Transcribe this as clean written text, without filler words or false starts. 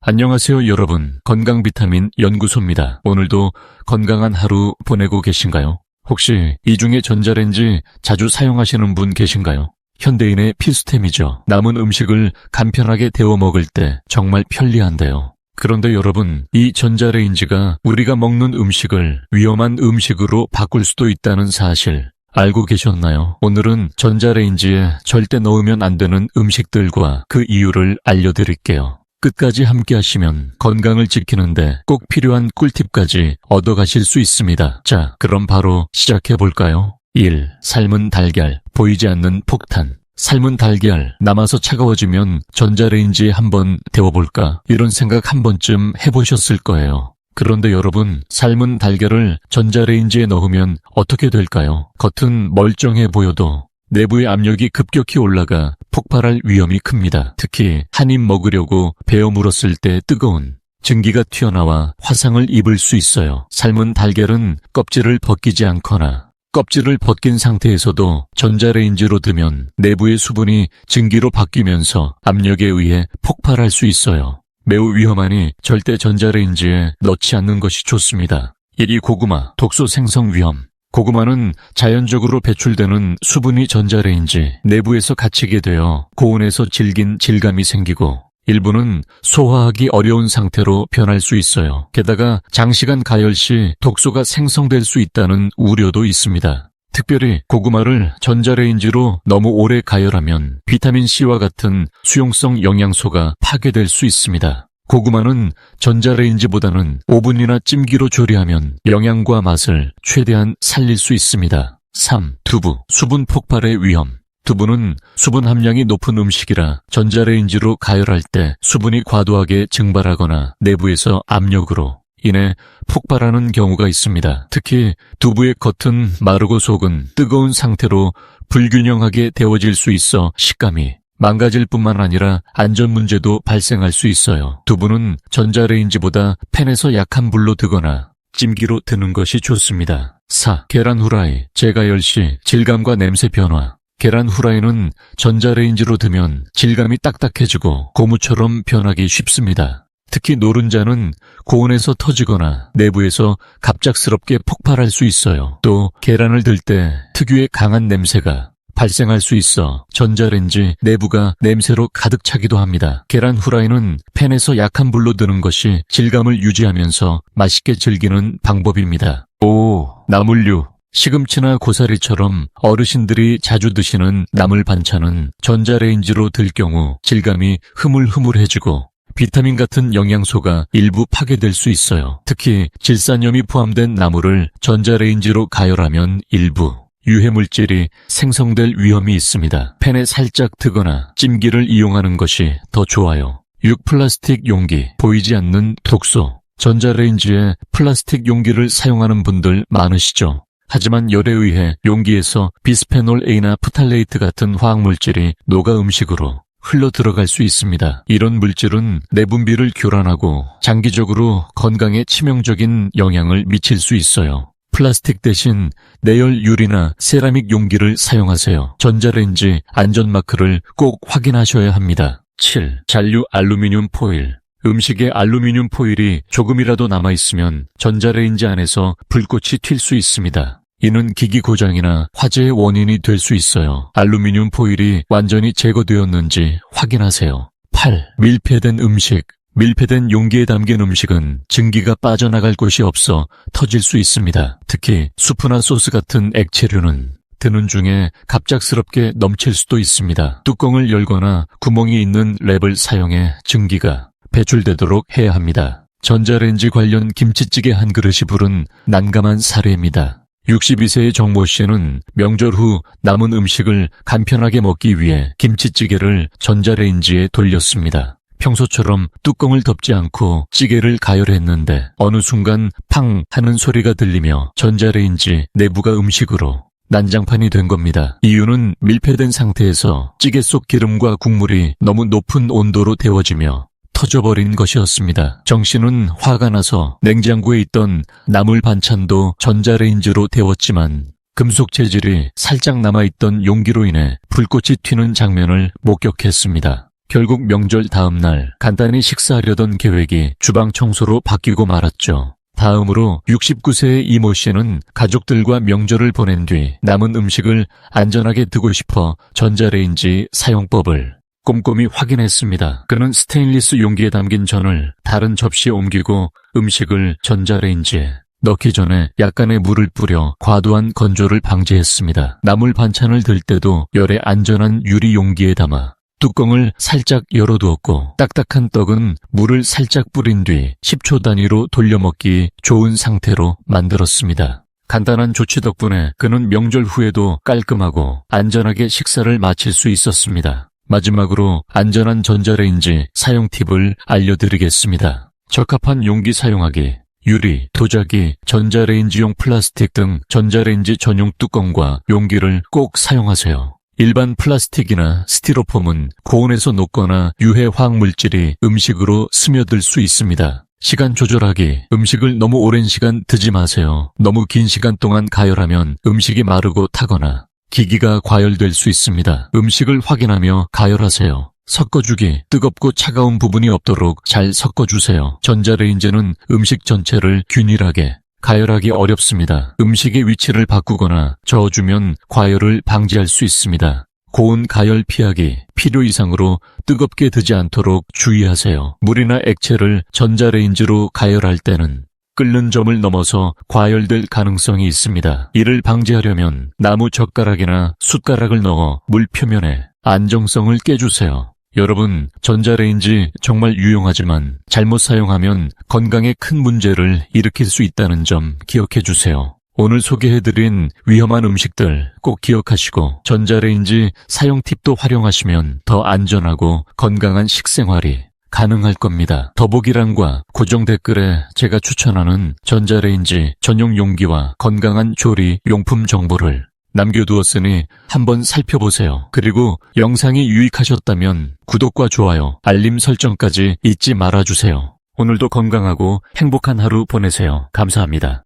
안녕하세요 여러분, 건강비타민 연구소입니다. 오늘도 건강한 하루 보내고 계신가요? 혹시 이 중에 전자레인지 자주 사용하시는 분 계신가요? 현대인의 필수템이죠. 남은 음식을 간편하게 데워 먹을 때 정말 편리한데요. 그런데 여러분, 이 전자레인지가 우리가 먹는 음식을 위험한 음식으로 바꿀 수도 있다는 사실 알고 계셨나요? 오늘은 전자레인지에 절대 넣으면 안 되는 음식들과 그 이유를 알려드릴게요. 끝까지 함께 하시면 건강을 지키는데 꼭 필요한 꿀팁까지 얻어가실 수 있습니다. 자, 그럼 바로 시작해볼까요? 1. 삶은 달걀, 보이지 않는 폭탄. 삶은 달걀, 남아서 차가워지면 전자레인지에 한번 데워볼까? 이런 생각 한 번쯤 해보셨을 거예요. 그런데 여러분, 삶은 달걀을 전자레인지에 넣으면 어떻게 될까요? 겉은 멀쩡해 보여도 내부의 압력이 급격히 올라가 폭발할 위험이 큽니다. 특히 한 입 먹으려고 베어 물었을 때 뜨거운 증기가 튀어나와 화상을 입을 수 있어요. 삶은 달걀은 껍질을 벗기지 않거나 껍질을 벗긴 상태에서도 전자레인지로 두면 내부의 수분이 증기로 바뀌면서 압력에 의해 폭발할 수 있어요. 매우 위험하니 절대 전자레인지에 넣지 않는 것이 좋습니다. 1위 고구마, 독소 생성 위험. 고구마는 자연적으로 배출되는 수분이 전자레인지 내부에서 갇히게 되어 고온에서 질긴 질감이 생기고 일부는 소화하기 어려운 상태로 변할 수 있어요. 게다가 장시간 가열 시 독소가 생성될 수 있다는 우려도 있습니다. 특별히 고구마를 전자레인지로 너무 오래 가열하면 비타민C와 같은 수용성 영양소가 파괴될 수 있습니다. 고구마는 전자레인지보다는 오븐이나 찜기로 조리하면 영양과 맛을 최대한 살릴 수 있습니다. 3. 두부, 수분 폭발의 위험. 두부는 수분 함량이 높은 음식이라 전자레인지로 가열할 때 수분이 과도하게 증발하거나 내부에서 압력으로 인해 폭발하는 경우가 있습니다. 특히 두부의 겉은 마르고 속은 뜨거운 상태로 불균형하게 데워질 수 있어 식감이 망가질 뿐만 아니라 안전 문제도 발생할 수 있어요. 두부는 전자레인지보다 팬에서 약한 불로 드거나 찜기로 드는 것이 좋습니다. 4. 계란 후라이, 재가열 시 질감과 냄새 변화. 계란 후라이는 전자레인지로 두면 질감이 딱딱해지고 고무처럼 변하기 쉽습니다. 특히 노른자는 고온에서 터지거나 내부에서 갑작스럽게 폭발할 수 있어요. 또 계란을 들 때 특유의 강한 냄새가 발생할 수 있어 전자레인지 내부가 냄새로 가득 차기도 합니다. 계란 후라이는 팬에서 약한 불로 드는 것이 질감을 유지하면서 맛있게 즐기는 방법입니다. 5. 나물류, 시금치나 고사리처럼 어르신들이 자주 드시는 나물 반찬은 전자레인지로 들 경우 질감이 흐물흐물해지고 비타민 같은 영양소가 일부 파괴될 수 있어요. 특히 질산염이 포함된 나물을 전자레인지로 가열하면 일부 유해물질이 생성될 위험이 있습니다. 팬에 살짝 드거나 찜기를 이용하는 것이 더 좋아요. 6. 플라스틱 용기, 보이지 않는 독소. 전자레인지에 플라스틱 용기를 사용하는 분들 많으시죠? 하지만 열에 의해 용기에서 비스페놀 A나 프탈레이트 같은 화학물질이 녹아 음식으로 흘러 들어갈 수 있습니다. 이런 물질은 내분비를 교란하고 장기적으로 건강에 치명적인 영향을 미칠 수 있어요. 플라스틱 대신 내열 유리나 세라믹 용기를 사용하세요. 전자레인지 안전마크를 꼭 확인하셔야 합니다. 7. 잔류 알루미늄 포일. 음식에 알루미늄 포일이 조금이라도 남아있으면 전자레인지 안에서 불꽃이 튈 수 있습니다. 이는 기기 고장이나 화재의 원인이 될 수 있어요. 알루미늄 포일이 완전히 제거되었는지 확인하세요. 8. 밀폐된 음식. 밀폐된 용기에 담긴 음식은 증기가 빠져나갈 곳이 없어 터질 수 있습니다. 특히 수프나 소스 같은 액체류는 드는 중에 갑작스럽게 넘칠 수도 있습니다. 뚜껑을 열거나 구멍이 있는 랩을 사용해 증기가 배출되도록 해야 합니다. 전자레인지 관련 김치찌개 한 그릇이 부른 난감한 사례입니다. 62세의 정모 씨는 명절 후 남은 음식을 간편하게 먹기 위해 김치찌개를 전자레인지에 돌렸습니다. 평소처럼 뚜껑을 덮지 않고 찌개를 가열했는데 어느 순간 팡 하는 소리가 들리며 전자레인지 내부가 음식으로 난장판이 된 겁니다. 이유는 밀폐된 상태에서 찌개 속 기름과 국물이 너무 높은 온도로 데워지며 터져버린 것이었습니다. 정 씨는 화가 나서 냉장고에 있던 나물 반찬도 전자레인지로 데웠지만 금속 재질이 살짝 남아있던 용기로 인해 불꽃이 튀는 장면을 목격했습니다. 결국 명절 다음 날 간단히 식사하려던 계획이 주방 청소로 바뀌고 말았죠. 다음으로 69세의 이모 씨는 가족들과 명절을 보낸 뒤 남은 음식을 안전하게 두고 싶어 전자레인지 사용법을 꼼꼼히 확인했습니다. 그는 스테인리스 용기에 담긴 전을 다른 접시에 옮기고 음식을 전자레인지에 넣기 전에 약간의 물을 뿌려 과도한 건조를 방지했습니다. 나물 반찬을 들 때도 열에 안전한 유리 용기에 담아 뚜껑을 살짝 열어두었고 딱딱한 떡은 물을 살짝 뿌린 뒤 10초 단위로 돌려먹기 좋은 상태로 만들었습니다. 간단한 조치 덕분에 그는 명절 후에도 깔끔하고 안전하게 식사를 마칠 수 있었습니다. 마지막으로 안전한 전자레인지 사용 팁을 알려드리겠습니다. 적합한 용기 사용하기. 유리, 도자기, 전자레인지용 플라스틱 등 전자레인지 전용 뚜껑과 용기를 꼭 사용하세요. 일반 플라스틱이나 스티로폼은 고온에서 녹거나 유해 화학물질이 음식으로 스며들 수 있습니다. 시간 조절하기. 음식을 너무 오랜 시간 두지 마세요. 너무 긴 시간 동안 가열하면 음식이 마르고 타거나 기기가 과열될 수 있습니다. 음식을 확인하며 가열하세요. 섞어주기. 뜨겁고 차가운 부분이 없도록 잘 섞어주세요. 전자레인지는 음식 전체를 균일하게 가열하기 어렵습니다. 음식의 위치를 바꾸거나 저어주면 과열을 방지할 수 있습니다. 고온 가열 피하기. 필요 이상으로 뜨겁게 두지 않도록 주의하세요. 물이나 액체를 전자레인지로 가열할 때는 끓는 점을 넘어서 과열될 가능성이 있습니다. 이를 방지하려면 나무 젓가락이나 숟가락을 넣어 물 표면에 안정성을 깨주세요. 여러분, 전자레인지 정말 유용하지만 잘못 사용하면 건강에 큰 문제를 일으킬 수 있다는 점 기억해 주세요. 오늘 소개해드린 위험한 음식들 꼭 기억하시고 전자레인지 사용 팁도 활용하시면 더 안전하고 건강한 식생활이 가능할 겁니다. 더보기란과 고정 댓글에 제가 추천하는 전자레인지 전용 용기와 건강한 조리 용품 정보를 남겨두었으니 한번 살펴보세요. 그리고 영상이 유익하셨다면 구독과 좋아요, 알림 설정까지 잊지 말아주세요. 오늘도 건강하고 행복한 하루 보내세요. 감사합니다.